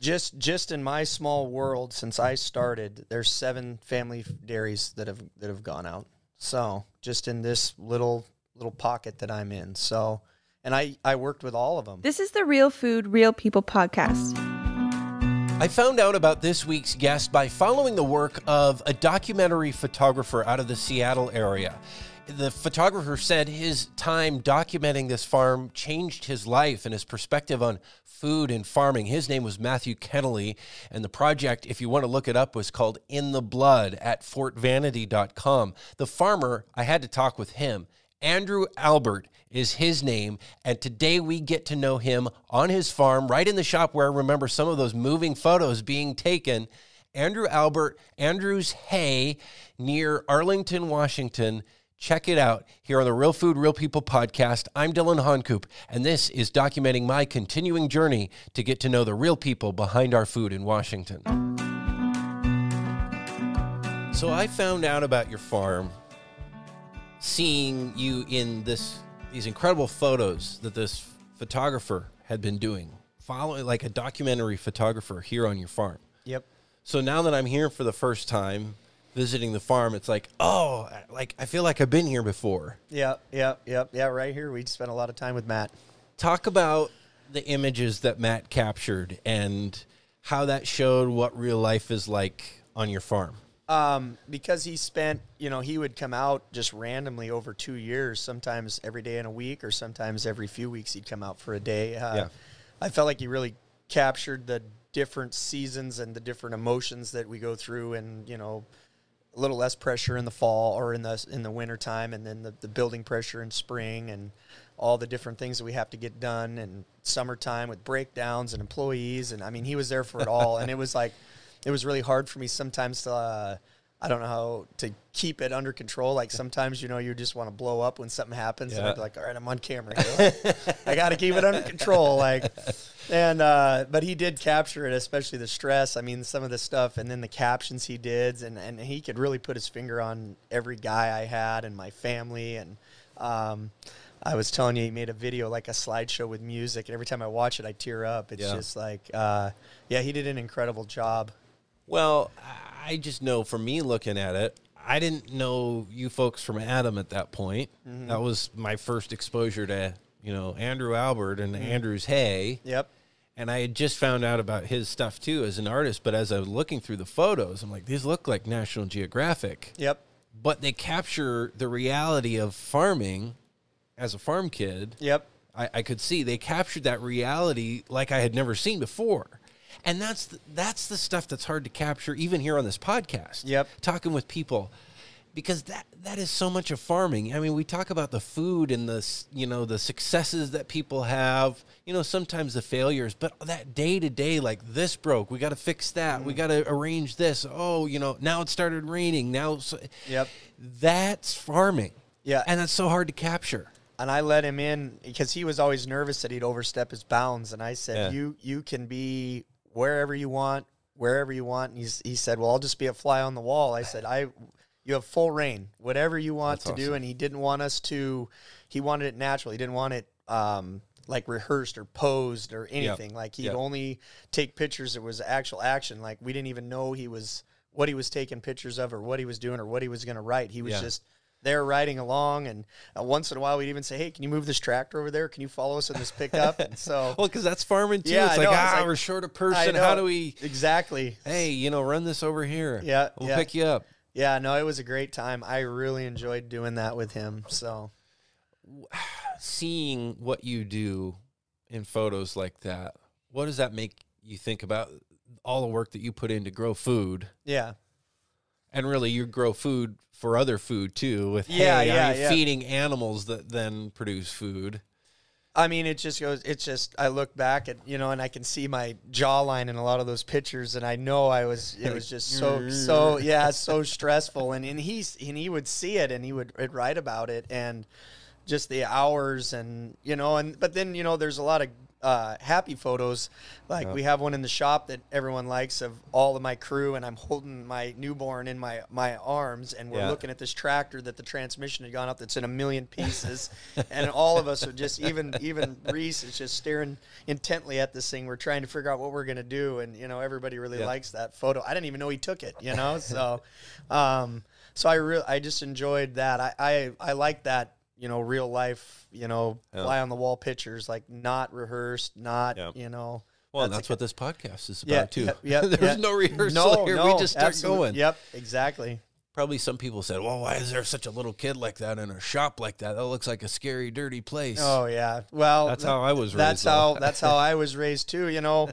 Just in my small world, since I started, there's 7 family dairies that have gone out. So just in this little pocket that I'm in. So, and I worked with all of them. This is the Real Food, Real People podcast. I found out about this week's guest by following the work of a documentary photographer out of the Seattle area. The photographer said his time documenting this farm changed his life and his perspective on food and farming. His name was Matthew Kennelly, and the project, if you want to look it up, was called In the Blood at fortvanity.com. The farmer, I had to talk with him. Andrew Albert is his name, and today we get to know him on his farm, right in the shop where I remember some of those moving photos being taken. Andrew Albert, Andrew's Hay, near Arlington, Washington. Check it out here on the Real Food, Real People podcast. I'm Dylan Honcoop, and this is documenting my continuing journey to get to know the real people behind our food in Washington. So I found out about your farm, seeing you in these incredible photos that this photographer had been doing, following like a documentary photographer here on your farm. Yep. So now that I'm here for the first time, visiting the farm, it's like, oh, like I feel like I've been here before. Yeah, right here. We spent a lot of time with Matt. Talk about the images that Matt captured and how that showed what real life is like on your farm. Because he spent, he would come out just randomly over 2 years, sometimes every day in a week or sometimes every few weeks he'd come out for a day. I felt like he really captured the different seasons and the different emotions that we go through, and, a little less pressure in the fall or in the winter time, and then the building pressure in spring, and all the different things that we have to get done, and summertime with breakdowns and employees. And I mean, he was there for it all. And it was really hard for me sometimes to, I don't know how to keep it under control. Like sometimes, you just want to blow up when something happens. And I'd be like, all right, I'm on camera here. I got to keep it under control. But he did capture it, especially the stress. I mean, some of the stuff, and then the captions he did, and he could really put his finger on every guy I had and my family. And I was telling you, he made a video, like a slideshow with music, and every time I watch it, I tear up. It's just like, he did an incredible job. Well, I just know from me looking at it, I didn't know you folks from Adam at that point. Mm-hmm. That was my first exposure to, Andrew Albert and Andrew's Hay. Yep. And I had just found out about his stuff, too, as an artist. But as I was looking through the photos, I'm like, these look like National Geographic. Yep. But they capture the reality of farming as a farm kid. Yep. I could see they captured that reality like I had never seen before. And that's the stuff that's hard to capture, even here on this podcast. Yep. Talking with people, because that is so much of farming. I mean, we talk about the food and the successes that people have, sometimes the failures, but that day to day, like this broke, we got to fix that. We got to arrange this. Oh, now it started raining. Yep. That's farming. Yeah. And that's so hard to capture. And I let him in because he was always nervous that he'd overstep his bounds. And I said, you can be wherever you want. And he said, well, I'll just be a fly on the wall. I said, you have full reign, whatever you want to do. And he didn't want he wanted it natural. He didn't want it like rehearsed or posed or anything. Like he'd only take pictures that was actual action. Like we didn't even know what he was taking pictures of or what he was doing or what he was going to write. He was just there riding along, and once in a while we'd even say, hey, can you move this tractor over there? Can you follow us in this pickup? And so, well, because that's farming too. Yeah, it's like, we're short a person. How do we exactly? Hey, run this over here. Yeah, we'll pick you up. Yeah, no, it was a great time. I really enjoyed doing that with him. So, seeing what you do in photos like that, what does that make you think about all the work that you put in to grow food? Yeah. And really, you grow food for other food, too, with feeding animals that then produce food. I mean, I look back at, and I can see my jawline in a lot of those pictures, and I know it was just so stressful. And he would see it, and he would write about it, and just the hours, and, but then, there's a lot of happy photos. Like we have one in the shop that everyone likes of all of my crew, and I'm holding my newborn in my arms, and we're looking at this tractor that the transmission had gone up that's in a million pieces, and all of us are just, even Reese is just staring intently at this thing. We're trying to figure out what we're going to do, and, you know, everybody really likes that photo. I didn't even know he took it, you know, so so I just enjoyed that. I like that, you know, real life, you know, fly on the wall pictures, like not rehearsed, not, you know. Well, that's what this podcast is about too. Yeah, There's no rehearsal here. We just start going. Yep, exactly. Probably some people said, well, why is there such a little kid like that in a shop like that? That looks like a scary, dirty place. Oh, yeah. Well, that's how I was raised. That's how I was raised too. You know,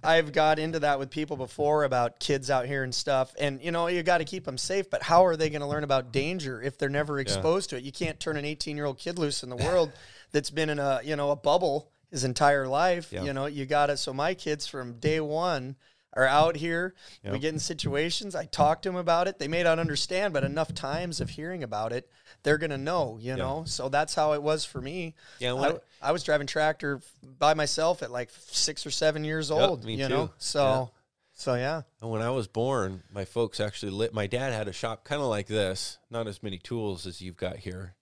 I've got into that with people before about kids out here and stuff. And, you know, you got to keep them safe. But how are they going to learn about danger if they're never exposed to it? You can't turn an 18-year-old kid loose in the world that's been in a, you know, a bubble his entire life. You know, you got to. So my kids from day one are out here. We get in situations. I talk to them about it. They may not understand, but enough times of hearing about it, they're going to know, you know? So that's how it was for me. Yeah, I was driving tractor by myself at like 6 or 7 years old, me you too. know? So yeah. And when I was born, my folks actually my dad had a shop kind of like this, not as many tools as you've got here.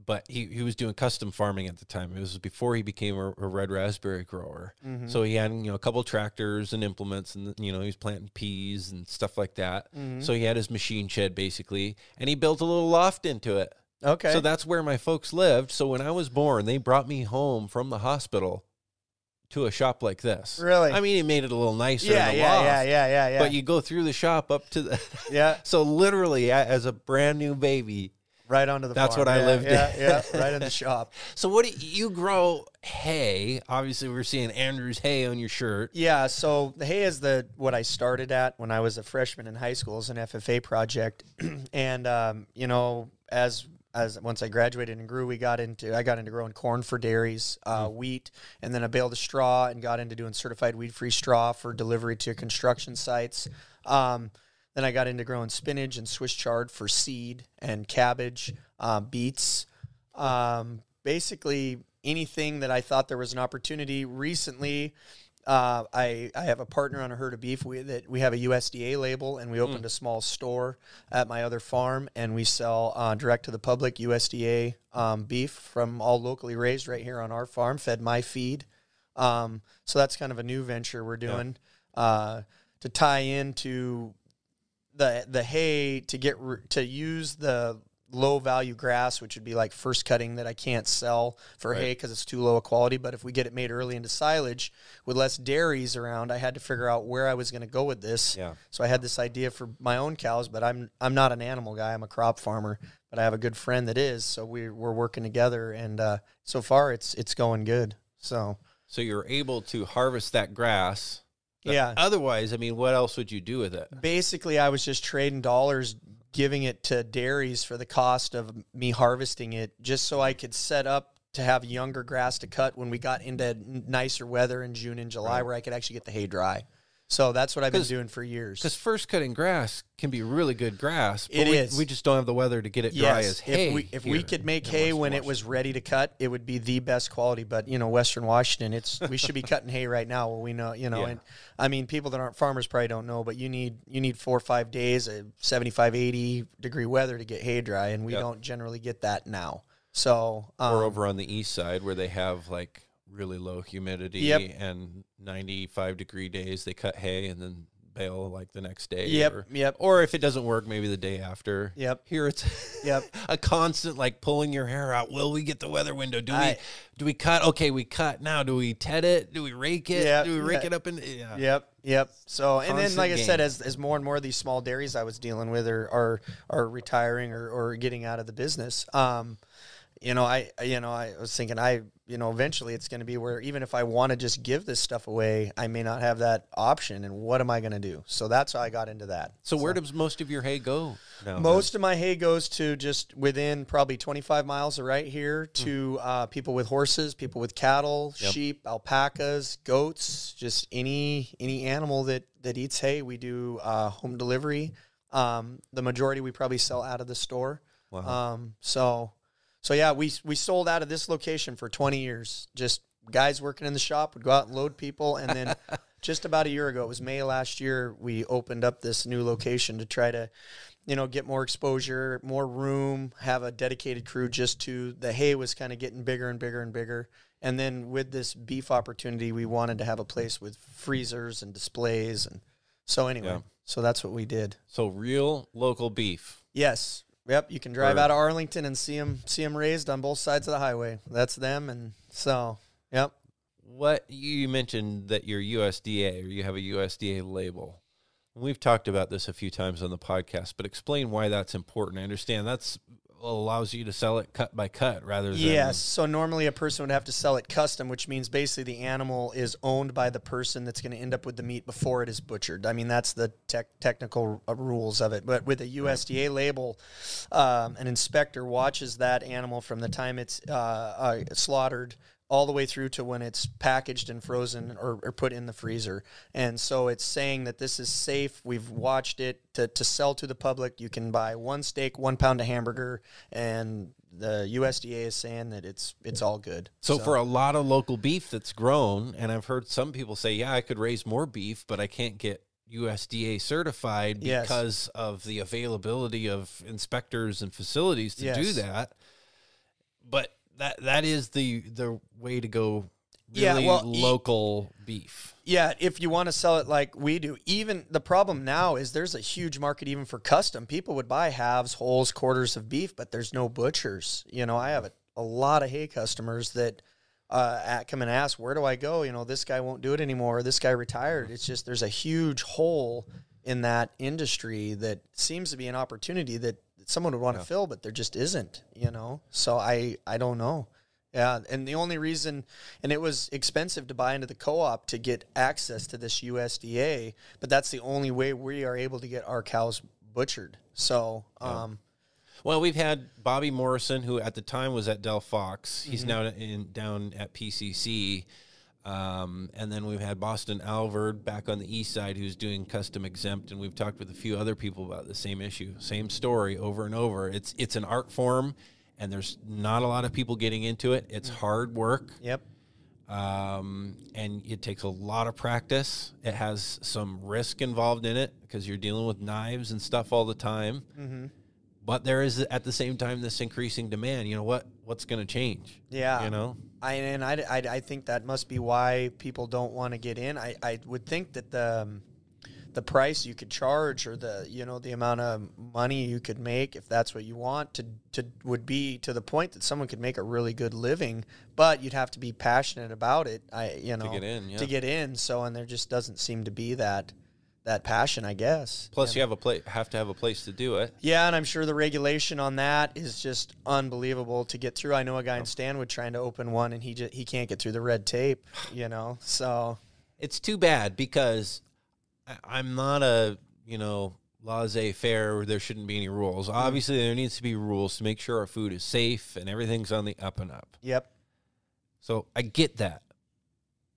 But he was doing custom farming at the time. It was before he became a red raspberry grower. So he had, you know, a couple tractors and implements, and, you know, he was planting peas and stuff like that. So he had his machine shed basically, and he built a little loft into it. Okay. So that's where my folks lived. So when I was born, they brought me home from the hospital to a shop like this. Really? I mean, it made it a little nicer. Yeah. But you go through the shop up to the So literally, as a brand new baby, right onto the That's farm. what I lived in. Yeah, right in the shop. So what do you grow hay? Obviously, we're seeing Andrew's hay on your shirt. Yeah, so the hay is what I started at when I was a freshman in high school as an FFA project. And, you know, as once I graduated and grew, I got into growing corn for dairies, wheat, and then I baled a straw and got into doing certified weed-free straw for delivery to construction sites. Then I got into growing spinach and Swiss chard for seed and cabbage, beets, basically anything that I thought there was an opportunity. Recently, I have a partner on a herd of beef. We have a USDA label, and we opened a small store at my other farm, and we sell direct to the public USDA beef from all locally raised right here on our farm, fed my feed. So that's kind of a new venture we're doing to tie into the hay to use the low value grass, which would be like first cutting that I can't sell for hay because it's too low a quality. But if we get it made early into silage with less dairies around, I had to figure out where I was going to go with this. Yeah. So I had this idea for my own cows, but I'm not an animal guy. I'm a crop farmer, but I have a good friend that is. So we're working together, and so far it's going good. So you're able to harvest that grass. Yeah. Otherwise, I mean, what else would you do with it? Basically, I was just trading dollars, giving it to dairies for the cost of me harvesting it, just so I could set up to have younger grass to cut when we got into nicer weather in June and July, where I could actually get the hay dry. So that's what I've been doing for years. Because first cutting grass can be really good grass. But it is. We just don't have the weather to get it dry as hay. If we could make hay when it was ready to cut, it would be the best quality. But, you know, Western Washington, we should be cutting hay right now. Well, we know, you know, and I mean, people that aren't farmers probably don't know, but you need 4 or 5 days of 75, 80 degree weather to get hay dry, and we don't generally get that now. So, or over on the east side where they have like really low humidity and 95 degree days, they cut hay and then bale like the next day. Or if it doesn't work, maybe the day after. Here it's a constant like pulling your hair out. Will we get the weather window? Do we cut? Okay, we cut. Now do we ted it? Do we rake it? Do we rake it up? So, and then like I said, as more and more of these small dairies I was dealing with are retiring or getting out of the business, I was thinking eventually it's going to be where even if I want to just give this stuff away, I may not have that option. And what am I going to do? So that's how I got into that. So where does most of your hay go now? Most of my hay goes to just within probably 25 miles of right here to people with horses, people with cattle, sheep, alpacas, goats, just any animal that eats hay. We do home delivery. The majority we probably sell out of the store. Wow. So yeah, we sold out of this location for 20 years, just guys working in the shop would go out and load people. And then just about a year ago, it was May last year, we opened up this new location to try to, get more exposure, more room, have a dedicated crew just to the hay was kind of getting bigger and bigger and bigger. And then with this beef opportunity, we wanted to have a place with freezers and displays. And so anyway, so that's what we did. So real local beef. Yes. Yep. You can drive out of Arlington and see them raised on both sides of the highway. That's them. And so, yep. What you mentioned that you're USDA, or you have a USDA label. We've talked about this a few times on the podcast, but explain why that's important. I understand that's allows you to sell it cut by cut rather than... Yes, so normally a person would have to sell it custom, which means basically the animal is owned by the person that's going to end up with the meat before it is butchered. I mean, that's the technical rules of it. But with a USDA label, an inspector watches that animal from the time it's slaughtered all the way through to when it's packaged and frozen or put in the freezer. And so it's saying that this is safe. We've watched it to sell to the public. You can buy 1 steak, 1 pound of hamburger, and the USDA is saying that it's all good. So for a lot of local beef that's grown, and I've heard some people say, I could raise more beef, but I can't get USDA certified because of the availability of inspectors and facilities to do that. But that is the way to go. Really local beef. Yeah, if you want to sell it like we do. Even the problem now is there's a huge market even for custom. People would buy halves, wholes, quarters of beef, but there's no butchers. I have a lot of hay customers that come and ask, where do I go? This guy won't do it anymore. This guy retired. It's just there's a huge hole in that industry that seems to be an opportunity that someone would want to fill, but there just isn't, So I don't know. Yeah, and the only reason, and it was expensive to buy into the co-op to get access to this USDA, but that's the only way we are able to get our cows butchered. So, well, we've had Bobby Morrison, who at the time was at Del Fox. He's now down at PCC. And then we've had Boston Alvord back on the east side who's doing custom exempt, and we've talked with a few other people about the same issue, same story over and over. It's an art form, and there's not a lot of people getting into it. It's hard work. Yep. And it takes a lot of practice. It has some risk involved in it because you're dealing with knives and stuff all the time. Mm-hmm. But there is, at the same time, this increasing demand. What's going to change? Yeah. I think that must be why people don't want to get in. I would think that the price you could charge, or the amount of money you could make, if that's what you want, would be to the point that someone could make a really good living, but you'd have to be passionate about it. To get in. So, and there just doesn't seem to be that passion, I guess. Plus, you have to have a place to do it. Yeah, and I'm sure the regulation on that is just unbelievable to get through. I know a guy in Stanwood trying to open one, and he can't get through the red tape. So it's too bad because I'm not a laissez-faire where there shouldn't be any rules. Obviously, there needs to be rules to make sure our food is safe and everything's on the up and up. Yep. So I get that,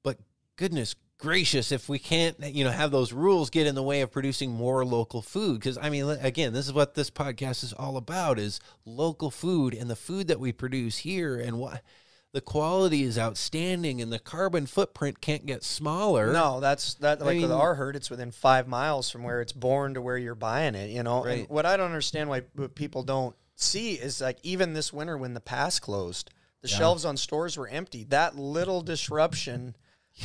but goodness gracious, if we can't, have those rules get in the way of producing more local food. Because, again, this is what this podcast is all about, is local food and the food that we produce here, and what the quality is outstanding, and the carbon footprint can't get smaller. No, with our herd, it's within 5 miles from where it's born to where you're buying it, Right. And what I don't understand why people don't see is, like, even this winter when the pass closed, the shelves on stores were empty. That little disruption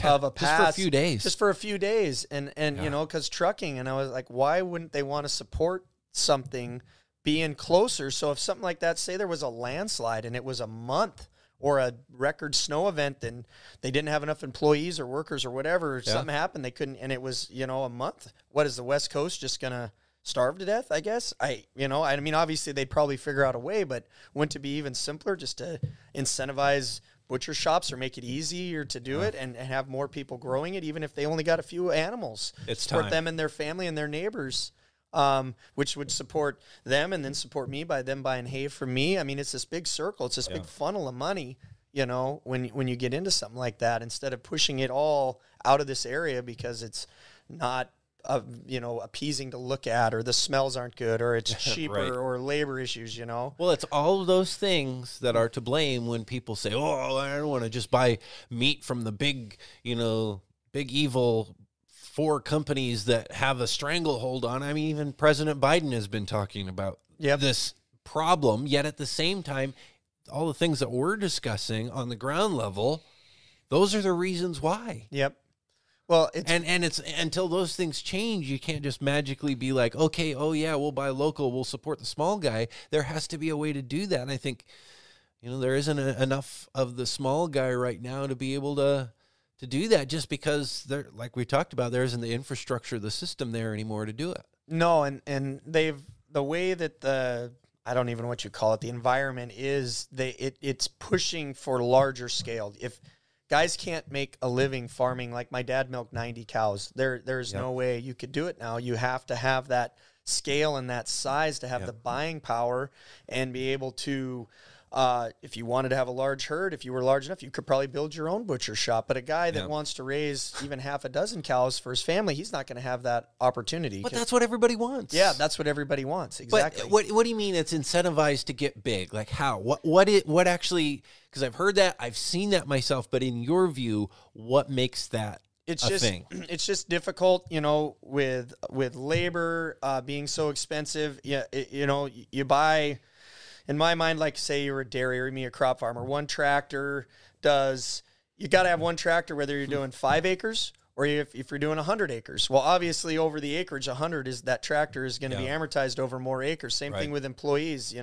of a pass. Just for a few days. And because trucking, and I was like, why wouldn't they want to support something being closer? So if something like that, say there was a landslide and it was a month or a record snow event, and they didn't have enough employees or workers or whatever, something happened, they couldn't, and it was, a month. What is the West Coast just going to starve to death, I guess? Obviously they'd probably figure out a way, but wouldn't it be even simpler just to incentivize butcher shops or make it easier to do it and have more people growing it, even if they only got a few animals? Support them and their family and their neighbors, which would support them and then support me by them buying hay from me. It's this big circle. It's this big funnel of money, when you get into something like that, instead of pushing it all out of this area because it's not appeasing to look at, or the smells aren't good, or it's cheaper, Right. or labor issues, Well, it's all of those things that are to blame when people say, "Oh, I don't want to just buy meat from the big evil 4 companies that have a stranglehold on." I mean, even President Biden has been talking about this problem, yet at the same time, all the things that we're discussing on the ground level, those are the reasons why. Yep. Well, it's until those things change, you can't just magically be like, okay, oh yeah, we'll buy local, we'll support the small guy. There has to be a way to do that. And I think, there isn't enough of the small guy right now to be able to do that, just because there, like we talked about, there isn't the infrastructure, the system there anymore to do it. No, and the way that I don't even know what you call it, the environment is, it's pushing for larger scale. If guys can't make a living farming, like my dad milked 90 cows, there's no way you could do it now. You have to have that scale and that size to have the buying power and be able to, if you wanted to have a large herd, if you were large enough, you could probably build your own butcher shop. But a guy that wants to raise even half a dozen cows for his family, he's not going to have that opportunity. But that's what everybody wants. Yeah, that's what everybody wants. Exactly. But what do you mean it's incentivized to get big? Like how? What actually, because I've heard that, I've seen that myself, but in your view, what makes that thing? It's just difficult, with labor being so expensive. Yeah, you buy, in my mind, like say you're a dairy or a crop farmer, one tractor you got to have one tractor whether you're doing 5 acres or if you're doing 100 acres. Well, obviously over the acreage, 100 that tractor is going to be amortized over more acres. Same thing with employees,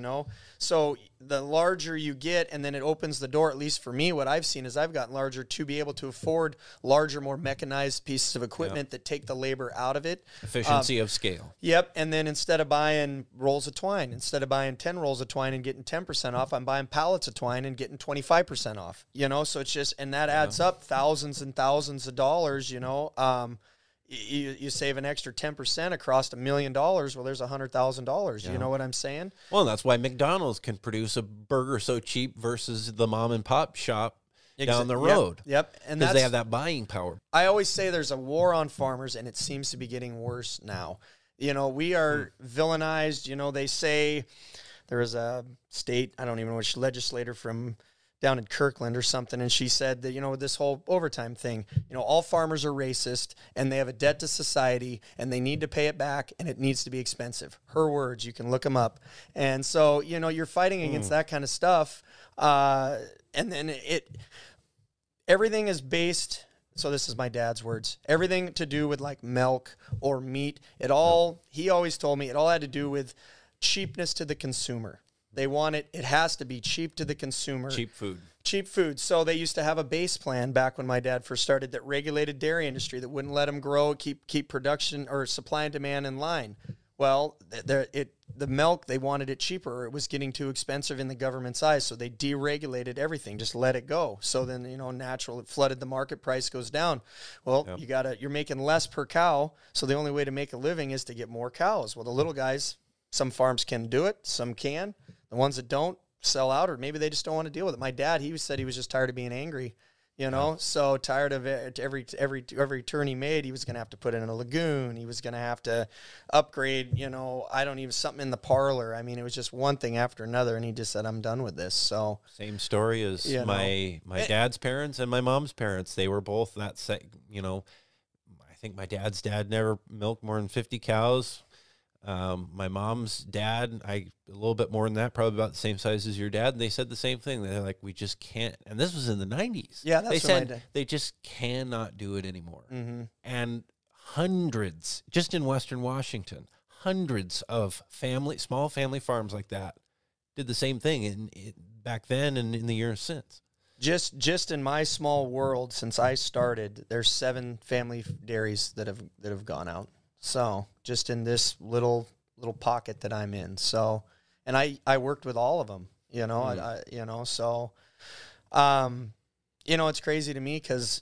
So the larger you get, and then it opens the door, at least for me, what I've seen is I've gotten larger to be able to afford larger, more mechanized pieces of equipment that take the labor out of it. Efficiency of scale. Yep. And then instead of buying rolls of twine, instead of buying 10 rolls of twine and getting 10% off, I'm buying pallets of twine and getting 25% off, So it's just, and that adds up thousands and thousands of dollars, You save an extra 10% across $1 million. Well, there's $100,000. You know what I'm saying? Well, that's why McDonald's can produce a burger so cheap versus the mom and pop shop down the road. Yep. And because they have that buying power. I always say there's a war on farmers, and it seems to be getting worse now. We are villainized. They say there was a state, I don't even know which legislator from down in Kirkland or something, and she said that, this whole overtime thing, all farmers are racist and they have a debt to society and they need to pay it back and it needs to be expensive. Her words, you can look them up. And so, you're fighting against that kind of stuff. And then everything is based, so this is my dad's words, everything to do with like milk or meat, he always told me it all had to do with cheapness to the consumer. They want it has to be cheap to the consumer. Cheap food. So they used to have a base plan back when my dad first started that regulated dairy industry, that wouldn't let them grow, keep production or supply and demand in line. Well, the milk, they wanted it cheaper. It was getting too expensive in the government's eyes, so they deregulated everything, just let it go. So then, natural, it flooded the market, price goes down. Well, you're making less per cow, so the only way to make a living is to get more cows. Well, the little guys, some farms can do it, some can. The ones that don't sell out, or maybe they just don't want to deal with it. My dad, he said he was just tired of being angry, so tired of it. Every turn he made, he was going to have to put in a lagoon. He was going to have to upgrade, something in the parlor. I mean, it was just one thing after another, and he just said, I'm done with this. So same story as my dad's parents and my mom's parents. They were both I think my dad's dad never milked more than 50 cows. My mom's dad, a little bit more than that, probably about the same size as your dad. And they said the same thing. They're like, we just can't. And this was in the 90s. Yeah, they said they just cannot do it anymore. Mm-hmm. And hundreds, just in Western Washington, hundreds of small family farms like that did the same thing back then and in the years since. Just in my small world, since I started, there's 7 family dairies that have gone out. So just in this little pocket that I'm in. So, and I worked with all of them, it's crazy to me because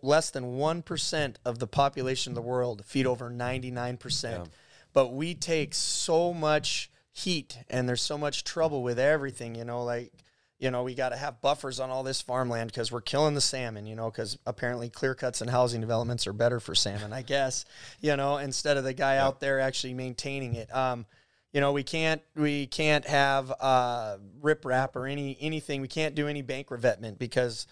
less than 1% of the population of the world feed over 99%, but we take so much heat and there's so much trouble with everything, like you know, we got to have buffers on all this farmland because we're killing the salmon, you know, because apparently clear cuts and housing developments are better for salmon, I guess, you know, instead of the guy out there actually maintaining it. You know, we can't have riprap or anything. We can't do any bank revetment because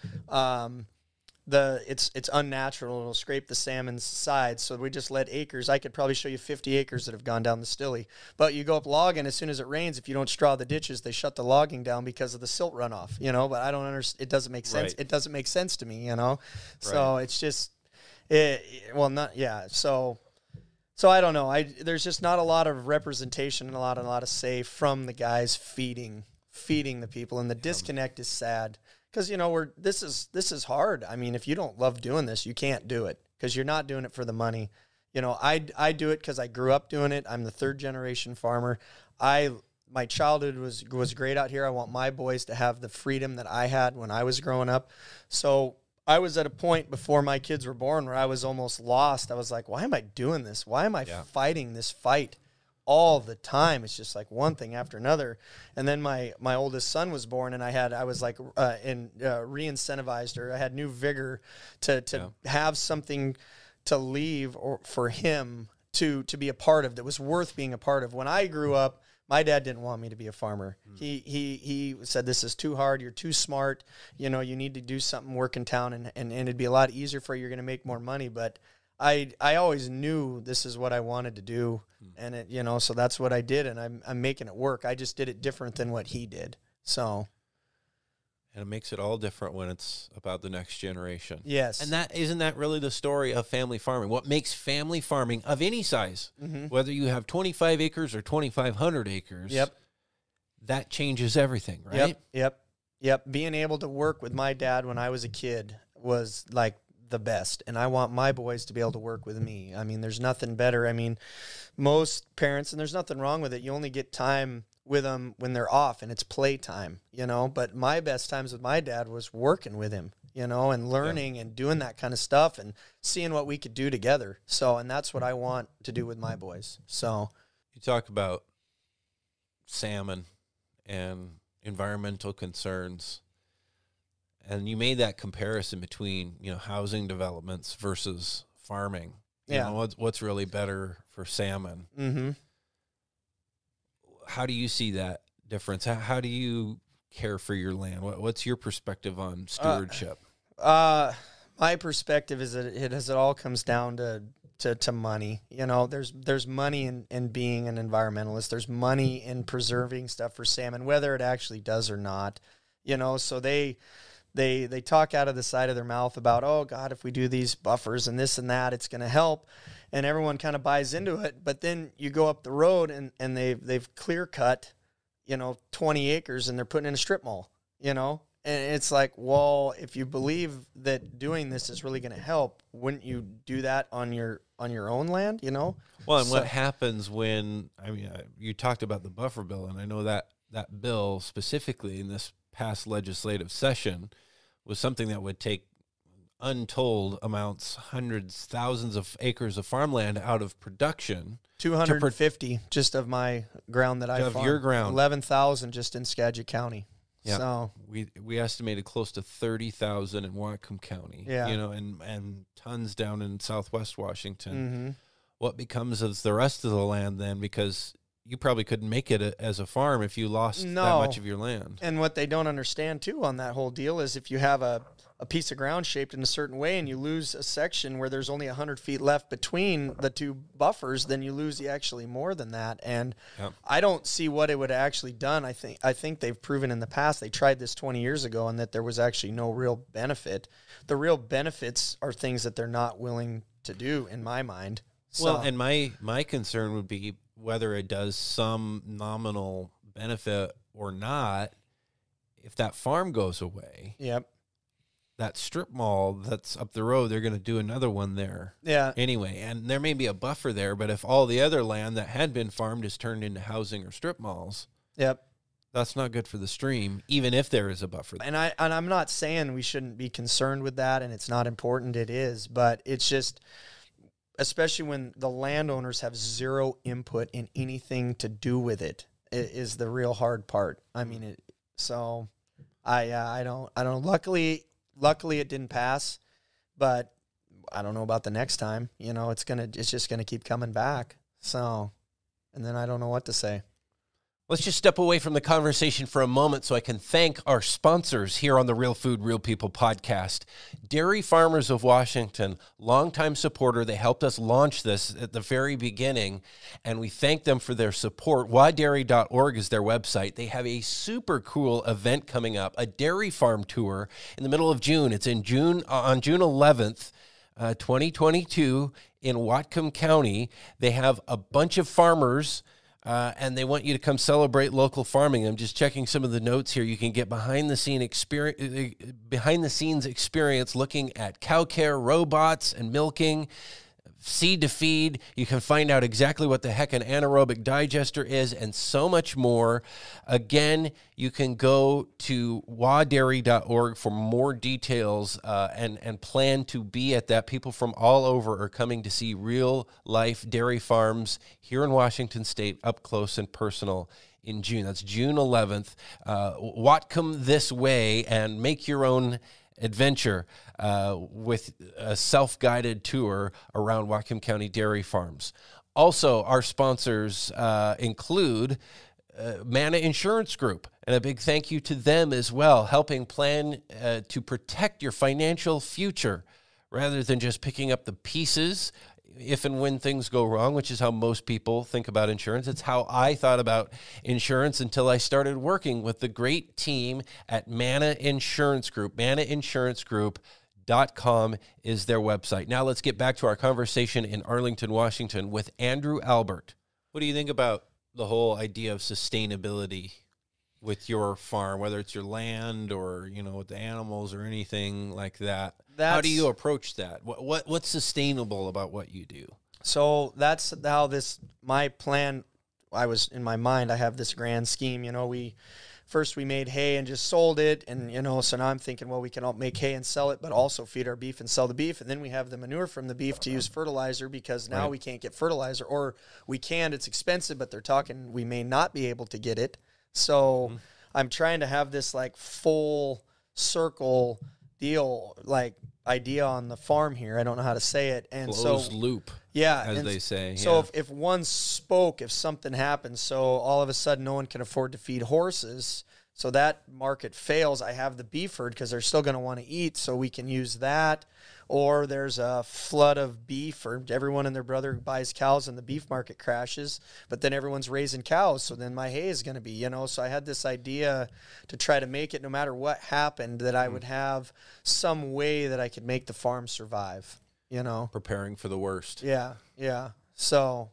it's unnatural. It'll scrape the salmon's sides. So we just let acres. I could probably show you 50 acres that have gone down the Stille. But you go up logging, as soon as it rains, if you don't straw the ditches, they shut the logging down because of the silt runoff, you know. But I don't understand. It doesn't make sense. Right. It doesn't make sense to me, you know. Right. So it's just, So I don't know. There's just not a lot of representation and a lot of say from the guys feeding the people, and the disconnect is sad because, you know, this is hard. I mean, if you don't love doing this, you can't do it because you're not doing it for the money. You know, I do it because I grew up doing it. I'm the third generation farmer. My childhood was great out here. I want my boys to have the freedom that I had when I was growing up. So I was at a point before my kids were born where I was almost lost. I was like, why am I doing this? Why am I fighting this fight all the time? It's just like one thing after another. And then my oldest son was born, and I was like re-incentivized, or I had new vigor to have something to leave or for him to be a part of that was worth being a part of. When I grew up, my dad didn't want me to be a farmer. He said, this is too hard. You're too smart. You know, you need to do something, work in town, and it'd be a lot easier for you. You're going to make more money. But I always knew this is what I wanted to do. And it, you know, so that's what I did. And I'm making it work. I just did it different than what he did. So. And it makes it all different when it's about the next generation. Yes. And isn't that really the story of family farming? What makes family farming of any size, whether you have 25 acres or 2,500 acres, that changes everything, right? Yep. Being able to work with my dad when I was a kid was like the best. And I want my boys to be able to work with me. I mean, there's nothing better. I mean, most parents, and there's nothing wrong with it, you only get time with them when they're off and it's playtime, you know, but my best times with my dad was working with him, you know, and learning and doing that kind of stuff and seeing what we could do together. So, and that's what I want to do with my boys. So you talk about salmon and environmental concerns, and you made that comparison between, you know, housing developments versus farming. You know, what's really better for salmon? Mm-hmm. How do you see that difference? How do you care for your land? What's your perspective on stewardship? My perspective is that it all comes down to money. You know, there's money in being an environmentalist. There's money in preserving stuff for salmon, whether it actually does or not. You know, so they talk out of the side of their mouth about, oh God, if we do these buffers and this and that, it's going to help. And everyone kind of buys into it. But then you go up the road and they've clear cut, you know, 20 acres and they're putting in a strip mall, you know? And it's like, well, if you believe that doing this is really going to help, wouldn't you do that on your own land, you know? Well, and what happens when, I mean, you talked about the buffer bill, and I know that bill specifically in this past legislative session was something that would take untold amounts, hundreds, thousands of acres of farmland out of production. 250 just of my ground that I farm. Of your ground. 11,000 just in Skagit County. Yeah. So we estimated close to 30,000 in Whatcom County. Yeah. You know, and tons down in Southwest Washington. Mm-hmm. What becomes of the rest of the land then? Because you probably couldn't make it as a farm if you lost that much of your land. And what they don't understand, too, on that whole deal is if you have a piece of ground shaped in a certain way and you lose a section where there's only 100 feet left between the two buffers, then you lose actually more than that. And I don't see what it would have actually done. I think they've proven in the past, they tried this 20 years ago, and that there was actually no real benefit. The real benefits are things that they're not willing to do, in my mind. Well, and my concern would be whether it does some nominal benefit or not. If that farm goes away, that strip mall that's up the road, they're going to do another one there. Yeah. Anyway, and there may be a buffer there, but if all the other land that had been farmed is turned into housing or strip malls, that's not good for the stream, even if there is a buffer there. And I'm not saying we shouldn't be concerned with that, and it's not important. It is, but it's just, especially when the landowners have zero input in anything to do with it, is the real hard part. I mean, I don't know. Luckily it didn't pass, but I don't know about the next time. You know, it's just gonna keep coming back. So, and then I don't know what to say. Let's just step away from the conversation for a moment so I can thank our sponsors here on the Real Food, Real People podcast. Dairy Farmers of Washington, longtime supporter. They helped us launch this at the very beginning, and we thank them for their support. wadairy.org is their website. They have a super cool event coming up, a dairy farm tour in the middle of June. It's in June, on June 11th, 2022 in Whatcom County. They have a bunch of farmers and they want you to come celebrate local farming. I'm just checking some of the notes here. You can get behind the scenes experience looking at cow care, robots, and milking, seed to feed. You can find out exactly what the heck an anaerobic digester is and so much more. Again, you can go to wadairy.org for more details and plan to be at that. People from all over are coming to see real life dairy farms here in Washington State up close and personal in June. That's June 11th. Whatcom this way and make your own adventure with a self-guided tour around Whatcom County dairy farms. Also, our sponsors include Mana Insurance Group, and a big thank you to them as well, helping plan to protect your financial future rather than just picking up the pieces if and when things go wrong, which is how most people think about insurance. It's how I thought about insurance until I started working with the great team at Mana Insurance Group. ManaInsuranceGroup.com is their website. Now let's get back to our conversation in Arlington, Washington with Andrew Albert. What do you think about the whole idea of sustainability with your farm, whether it's your land or, you know, with the animals or anything like that? How do you approach that? What's sustainable about what you do? So that's how my plan, in my mind, I have this grand scheme. You know, we made hay and just sold it. And, you know, so now I'm thinking, well, we can all make hay and sell it, but also feed our beef and sell the beef. And then we have the manure from the beef to use fertilizer, because now we can't get fertilizer, or we can, it's expensive, but they're talking we may not be able to get it. So I'm trying to have this like full circle deal, like idea on the farm here. I don't know how to say it. And closed loop, as they say. So if one spoke, if something happens, so all of a sudden no one can afford to feed horses, so that market fails. I have the beef herd because they're still going to want to eat, so we can use that. Or there's a flood of beef, or everyone and their brother buys cows and the beef market crashes, but then everyone's raising cows, so then my hay is going to be, you know. So I had this idea to try to make it, no matter what happened, that I would have some way that I could make the farm survive, you know. Preparing for the worst. Yeah. So,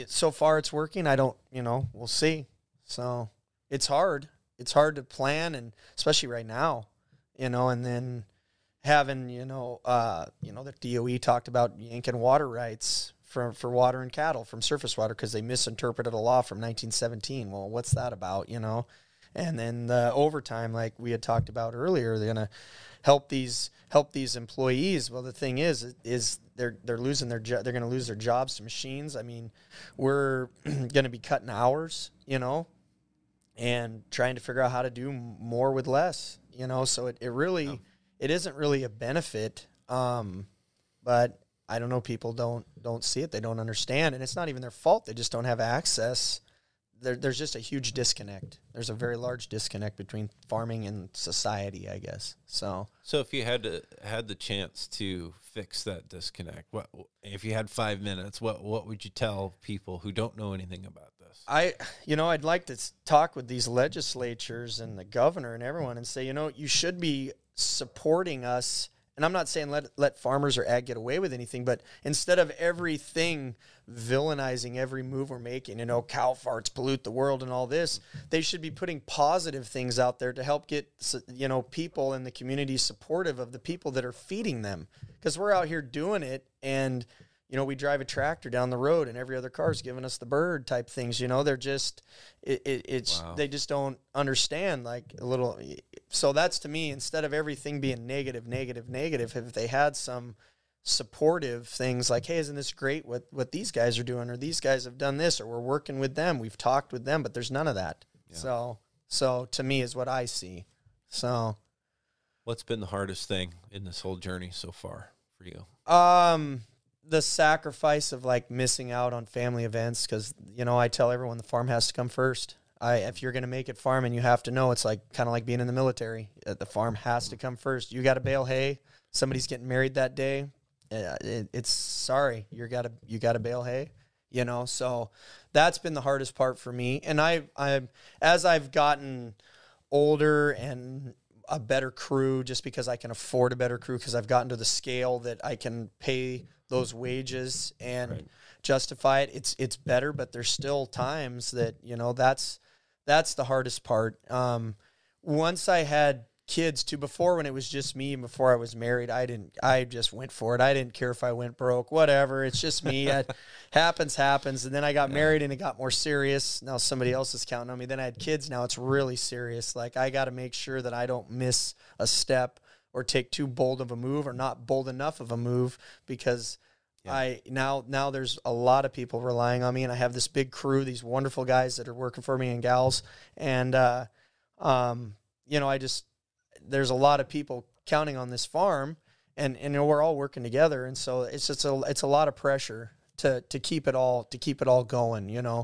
so far it's working. I don't, you know, we'll see. So it's hard. It's hard to plan, and especially right now, you know, and then having, the DOE talked about yanking water rights for water and cattle from surface water because they misinterpreted a law from 1917. Well, what's that about, you know? And then the overtime, like we had talked about earlier, they're going to help these employees. Well, the thing is they're losing they're going to lose their jobs to machines. I mean, we're going to be cutting hours, you know, and trying to figure out how to do more with less, you know. So it really, it isn't really a benefit. But I don't know, people don't see it. They don't understand, and it's not even their fault. They just don't have access. There's just a huge disconnect. There's a very large disconnect between farming and society, I guess. So if you had the chance to fix that disconnect, if you had 5 minutes, what would you tell people who don't know anything about this? I'd like to talk with these legislatures and the governor and everyone and say, you know, you should be supporting us. And I'm not saying let farmers or ag get away with anything, but instead of everything villainizing every move we're making, you know, cow farts pollute the world and all this, they should be putting positive things out there to help get, you know, people in the community supportive of the people that are feeding them. Because we're out here doing it, and, you know, we drive a tractor down the road and every other car's giving us the bird type things, you know. They're just, wow. They just don't understand, like, a little. So that's, to me, instead of everything being negative, if they had some supportive things like, hey, isn't this great what these guys are doing, or these guys have done this, or we're working with them, we've talked with them, but there's none of that. Yeah. So to me is what I see. So, what's been the hardest thing in this whole journey so far for you? The sacrifice of like missing out on family events, because I tell everyone the farm has to come first. If you're going to make it farming, you have to know it's like kind of like being in the military. The farm has to come first. You got to bale hay. Somebody's getting married that day. It's sorry, you got to bale hay. So that's been the hardest part for me. And I as I've gotten older and a better crew, just because I can afford a better crew, because I've gotten to the scale that I can pay those wages and justify it. It's better, but there's still times that, that's the hardest part. Once I had kids too, before when it was just me and before I was married, I just went for it. I didn't care if I went broke, whatever. It's just me. It happens. And then I got married and it got more serious. Now somebody else is counting on me. Then I had kids. Now it's really serious. Like I got to make sure that I don't miss a step or take too bold of a move or not bold enough of a move, because now there's a lot of people relying on me, and I have this big crew, these wonderful guys that are working for me and gals. And, there's a lot of people counting on this farm, and we're all working together. And so it's a lot of pressure to keep it all going,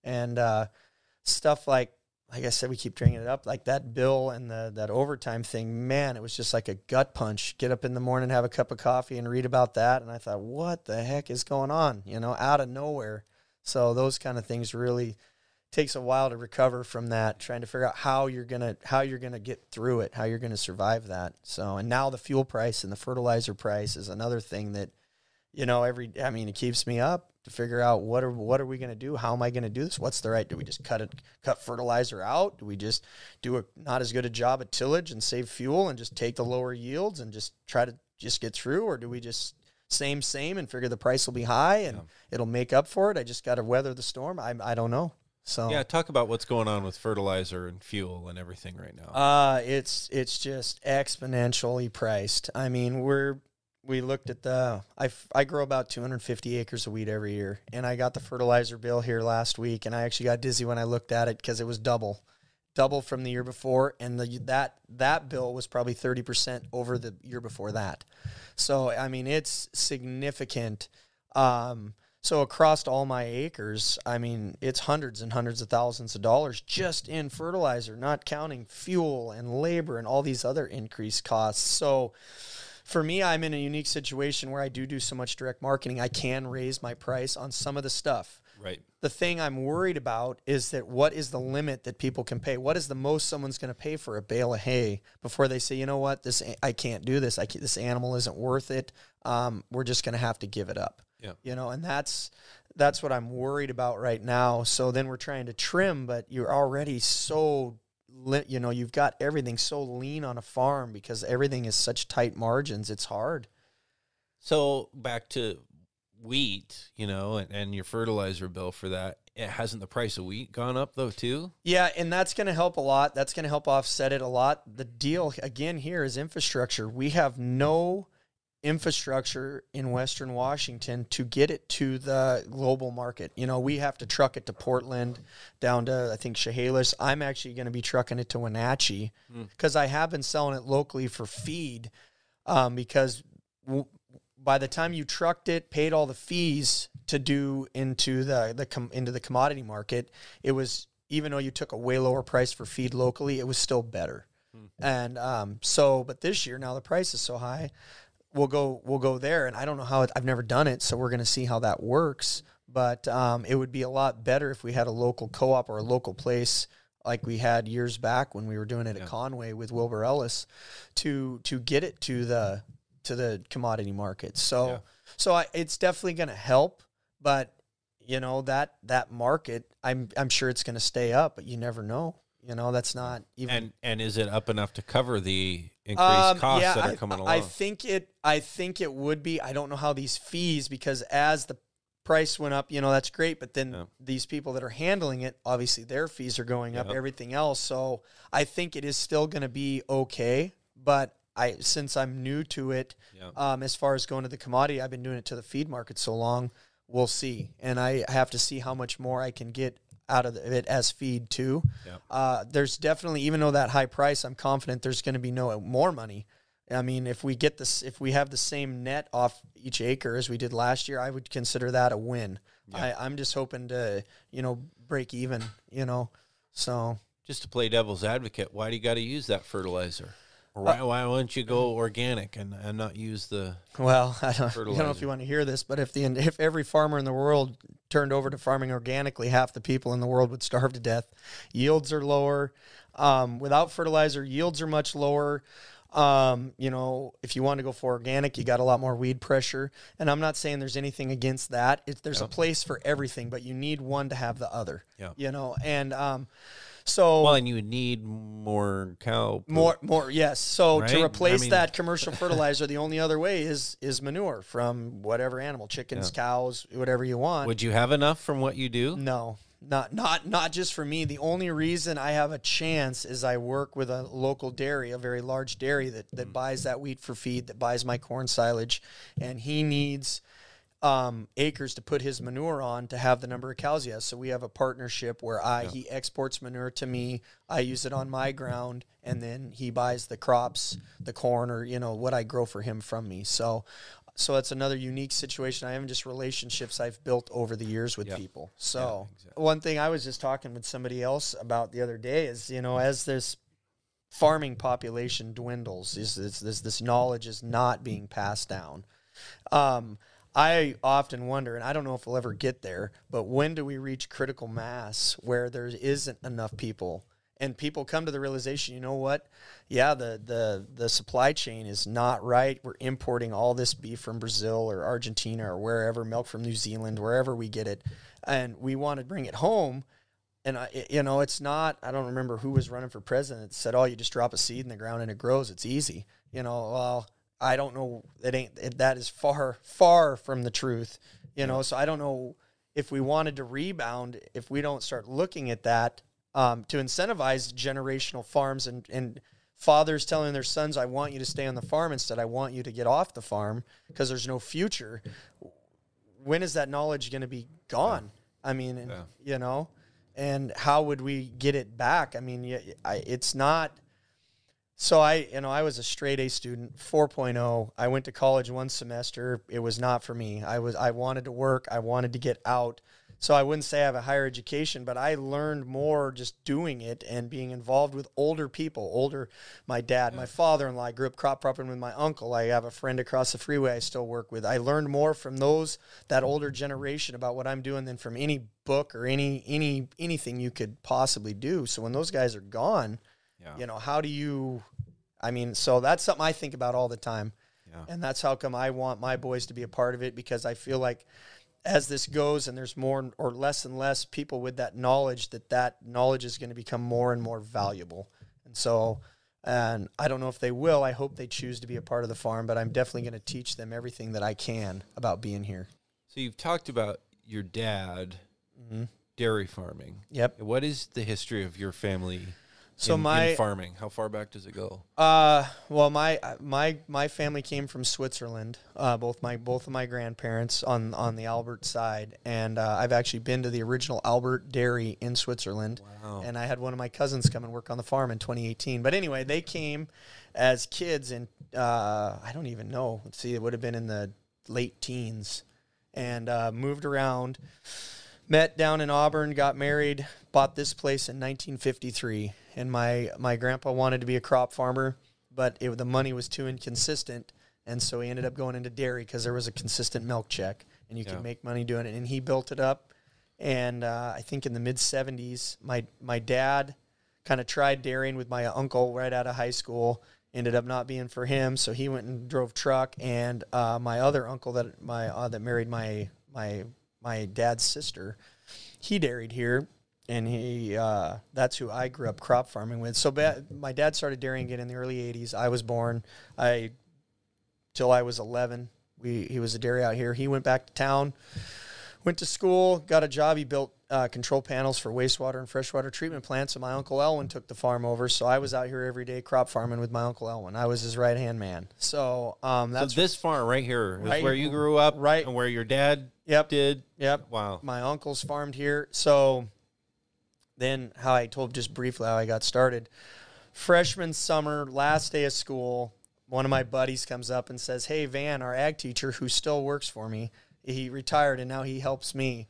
and, stuff like I said, we keep bringing it up, like that bill and that overtime thing, man, it was just like a gut punch. Get up in the morning, have a cup of coffee and read about that. And I thought, what the heck is going on? Out of nowhere. So those kind of things really takes a while to recover from that, trying to figure out how you're going to get through it, how you're going to survive that. So, and now the fuel price and the fertilizer price is another thing that, it keeps me up to figure out what are we going to do? How am I going to do this? What's the right? Do we just cut fertilizer out? Do we just do not as good a job at tillage and save fuel and just take the lower yields and just try to just get through? Or do we just same and figure the price will be high and it'll make up for it? I just got to weather the storm. I don't know. So talk about what's going on with fertilizer and fuel and everything right now. It's just exponentially priced. I mean, we looked at I grow about 250 acres of wheat every year, and I got the fertilizer bill here last week, and I actually got dizzy when I looked at it because it was double from the year before, and that bill was probably 30% over the year before that. So I mean, it's significant. So across all my acres, I mean, it's hundreds and hundreds of thousands of dollars just in fertilizer, not counting fuel and labor and all these other increased costs. So for me, I'm in a unique situation where I do so much direct marketing. I can raise my price on some of the stuff. Right. The thing I'm worried about is that what is the limit that people can pay? What is the most someone's going to pay for a bale of hay before they say, you know what, I can't do this. This animal isn't worth it. We're just going to have to give it up. Yeah. And that's what I'm worried about right now. So then we're trying to trim, but you're already so, you've got everything so lean on a farm because everything is such tight margins. It's hard. So back to wheat, and your fertilizer bill for that. Hasn't the price of wheat gone up though too? Yeah, and that's going to help a lot. That's going to help offset it a lot. The deal again here is infrastructure. We have no infrastructure in Western Washington to get it to the global market. We have to truck it to Portland, down to, I think, Chehalis. I'm actually going to be trucking it to Wenatchee because I have been selling it locally for feed because by the time you trucked it, paid all the fees to do into the commodity market, it was, even though you took a way lower price for feed locally, it was still better. And but this year, now the price is so high, we'll go there, and I don't know how I've never done it, so we're going to see how that works. But it would be a lot better if we had a local co-op or a local place like we had years back when we were doing it at Conway with Wilbur Ellis to get it to the commodity market. So it's definitely going to help, but that market, I'm sure it's going to stay up, but you never know. That's not even. And is it up enough to cover the increased costs that are coming along? I think it would be. I don't know how these fees, because as the price went up, that's great. But then these people that are handling it, obviously their fees are going up, everything else. So I think it is still going to be okay. But since I'm new to it, as far as going to the commodity, I've been doing it to the feed market so long, we'll see. And I have to see how much more I can get out of it as feed too. Yep. There's definitely, even though that high price, I'm confident there's going to be more money. I mean, if we have the same net off each acre as we did last year, I would consider that a win. Yeah. I'm just hoping to, break even, so. Just to play devil's advocate, why do you got to use that fertilizer? Or why don't you go organic and not use the I don't know if you want to hear this, but if every farmer in the world turned over to farming organically, half the people in the world would starve to death. Yields are lower. Without fertilizer, yields are much lower. If you want to go for organic, you got a lot more weed pressure. And I'm not saying there's anything against that. There's a place for everything, but you need one to have the other. Yeah. And and you would need more cow poop. More, yes. So right? to replace that commercial fertilizer, the only other way is manure from whatever animal, chickens, cows, whatever you want. Would you have enough from what you do? No. Not just for me. The only reason I have a chance is I work with a local dairy, a very large dairy that buys that wheat for feed, that buys my corn silage, and he needs acres to put his manure on to have the number of cows he has. So we have a partnership where he exports manure to me, I use it on my ground, and then he buys the crops, the corn, or what I grow for him from me. So it's another unique situation. I have just relationships I've built over the years with people. So exactly. One thing I was just talking with somebody else about the other day is, as this farming population dwindles, this knowledge is not being passed down. I often wonder, and I don't know if we'll ever get there, but when do we reach critical mass where there isn't enough people? And people come to the realization, you know what? Yeah, the supply chain is not right. We're importing all this beef from Brazil or Argentina or wherever, milk from New Zealand, wherever we get it, and we want to bring it home. And it's not. I don't remember who was running for president that said, "Oh, you just drop a seed in the ground and it grows. It's easy." Well, I don't know. That is far, far from the truth. So I don't know if we wanted to rebound, if we don't start looking at that. To incentivize generational farms and fathers telling their sons, I want you to stay on the farm instead I want you to get off the farm because there's no future. When is that knowledge going to be gone? I mean, and how would we get it back? I mean, it's not. So I was a straight A student, 4.0. I went to college one semester. It was not for me. I wanted to work. I wanted to get out. So I wouldn't say I have a higher education, but I learned more just doing it and being involved with older people. My dad, my father-in-law, I grew up crop propping with my uncle. I have a friend across the freeway I still work with. I learned more from that older generation about what I'm doing than from any book or anything you could possibly do. So when those guys are gone, how do you, so that's something I think about all the time. Yeah. And that's how come I want my boys to be a part of it, because I feel like as this goes and there's more or less and less people with that knowledge is going to become more and more valuable. And I don't know if they will. I hope they choose to be a part of the farm, but I'm definitely going to teach them everything that I can about being here. So you've talked about your dad, dairy farming. Yep. What is the history of your family in farming? How far back does it go? Well, my family came from Switzerland. Both of my grandparents on the Albert side, and I've actually been to the original Albert Dairy in Switzerland. Wow. And I had one of my cousins come and work on the farm in 2018. But anyway, they came as kids, and I don't even know. Let's see, it would have been in the late teens, and moved around. Met down in Auburn, got married, bought this place in 1953. And my grandpa wanted to be a crop farmer, but the money was too inconsistent, and so he ended up going into dairy because there was a consistent milk check, and you could make money doing it. And he built it up, and I think in the mid-'70s, my dad kind of tried dairying with my uncle right out of high school, ended up not being for him, so he went and drove truck. And my other uncle that married my dad's sister, he dairied here. And that's who I grew up crop farming with. So my dad started dairying again in the early 80s. I was born. Till I was 11. He was a dairy out here. He went back to town, went to school, got a job. He built control panels for wastewater and freshwater treatment plants. And my Uncle Elwin took the farm over. So I was out here every day crop farming with my Uncle Elwin. I was his right-hand man. So that's this farm right here is where you grew up, right, and where your dad did. Yep. Wow. My uncles farmed here. So then how I told just briefly how I got started. Freshman summer, last day of school, one of my buddies comes up and says, "Hey, Van, our ag teacher who still works for me, he retired and now he helps me.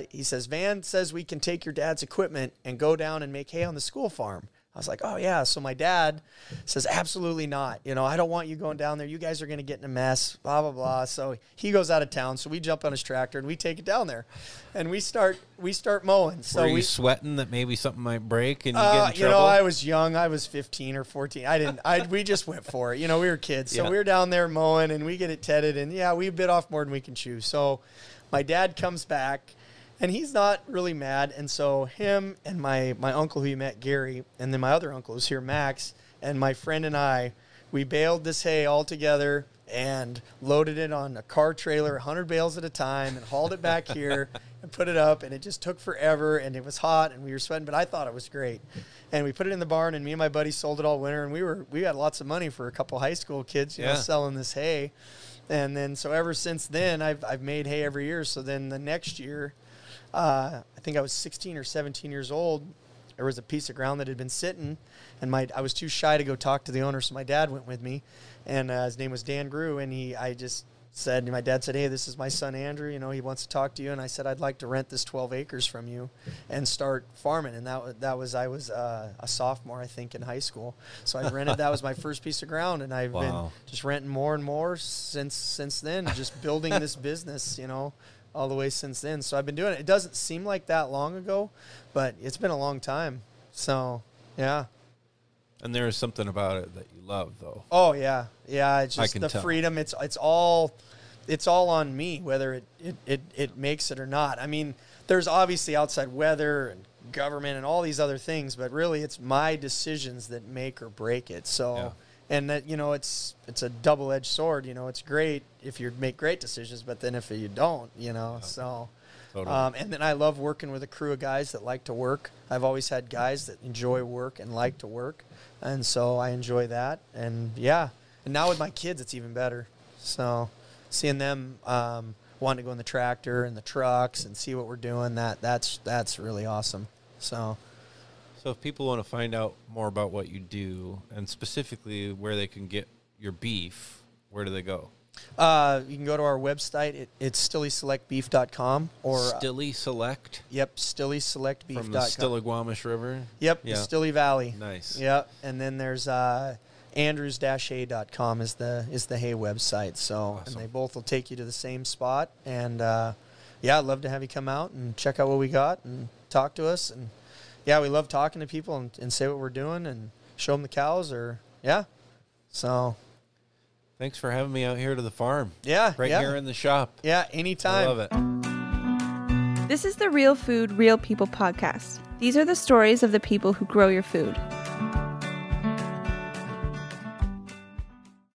He says, Van says we can take your dad's equipment and go down and make hay on the school farm." I was like, "Oh, yeah." So my dad says, "Absolutely not. You know, I don't want you going down there. You guys are going to get in a mess, blah, blah, blah." So he goes out of town. So we jump on his tractor and we take it down there. And we start mowing. So were you sweating that maybe something might break and you get in trouble? You know, I was young. I was 15 or 14. We just went for it. You know, we were kids. So we were down there mowing and we get it tedded. And, yeah, we bit off more than we can chew. So my dad comes back. And he's not really mad. And so him and my uncle who you met, Gary, and then my other uncle who's here, Max, and my friend and I, we baled this hay all together and loaded it on a car trailer, 100 bales at a time, and hauled it back here and put it up. And it just took forever, and it was hot, and we were sweating, but I thought it was great. And we put it in the barn, and me and my buddy sold it all winter, and we had lots of money for a couple high school kids, you know, selling this hay. And then so ever since then, I've made hay every year. So then the next year, I think I was 16 or 17 years old. There was a piece of ground that had been sitting, and I was too shy to go talk to the owner, so my dad went with me, and his name was Dan Grew, and my dad said, "Hey, this is my son Andrew. You know, he wants to talk to you." And I said, "I'd like to rent this 12 acres from you and start farming." And I was a sophomore, I think, in high school. So I rented. That was my first piece of ground, and I've been just renting more and more since then, just building this business, you know, all the way since then. So I've been doing it. It doesn't seem like that long ago, but it's been a long time. So, yeah. And there is something about it that you love, though. Oh, yeah. Yeah, it's just the tell. freedom. It's all on me, whether it makes it or not. I mean, there's obviously outside weather and government and all these other things, but really it's my decisions that make or break it. So, and that, you know, it's a double-edged sword. You know, it's great if you make great decisions, but then if you don't, you know, so. Totally. And then I love working with a crew of guys that like to work. I've always had guys that enjoy work and like to work, and so I enjoy that. And, yeah, and now with my kids, it's even better. So seeing them wanting to go in the tractor and the trucks and see what we're doing, that's really awesome. So if people want to find out more about what you do and specifically where they can get your beef, where do they go? You can go to our website. It's StillieSelectBeef.com or Stillie Select. Yep, StillieSelectBeef.com. From the Stillaguamish River. Yep, the Stillie Valley. Nice. Yep, and then there's Andrews-hay.com is the hay website. So awesome. And they both will take you to the same spot. And yeah, I'd love to have you come out and check out what we got and talk to us. And yeah, we love talking to people and say what we're doing and show them the cows So. Thanks for having me out here to the farm. Yeah. Right here in the shop. Yeah, anytime. I love it. This is the Real Food, Real People podcast. These are the stories of the people who grow your food.